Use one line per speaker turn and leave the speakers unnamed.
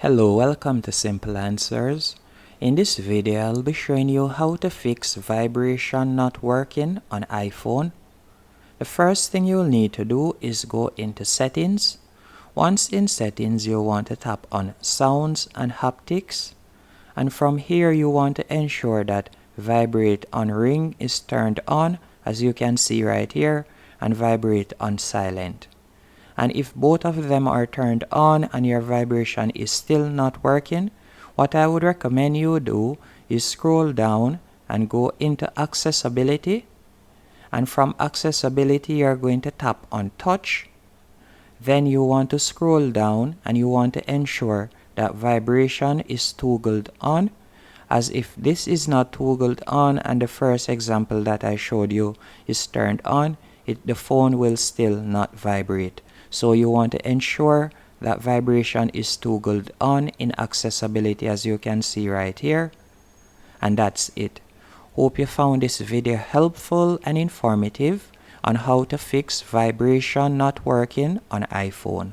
Hello, welcome to Simple Answers. In this video, I'll be showing you how to fix vibration not working on iPhone. The first thing you'll need to do is go into Settings. Once in Settings, you'll want to tap on Sounds and Haptics. And from here, you want to ensure that Vibrate on Ring is turned on, as you can see right here, and Vibrate on Silent. And if both of them are turned on and your vibration is still not working, what I would recommend you do is scroll down and go into Accessibility. And from Accessibility, you're going to tap on Touch. Then you want to scroll down and you want to ensure that vibration is toggled on. As if this is not toggled on and the first example that I showed you is turned on, the phone will still not vibrate. So you want to ensure that vibration is toggled on in Accessibility, as you can see right here. And that's it. Hope you found this video helpful and informative on how to fix vibration not working on iPhone.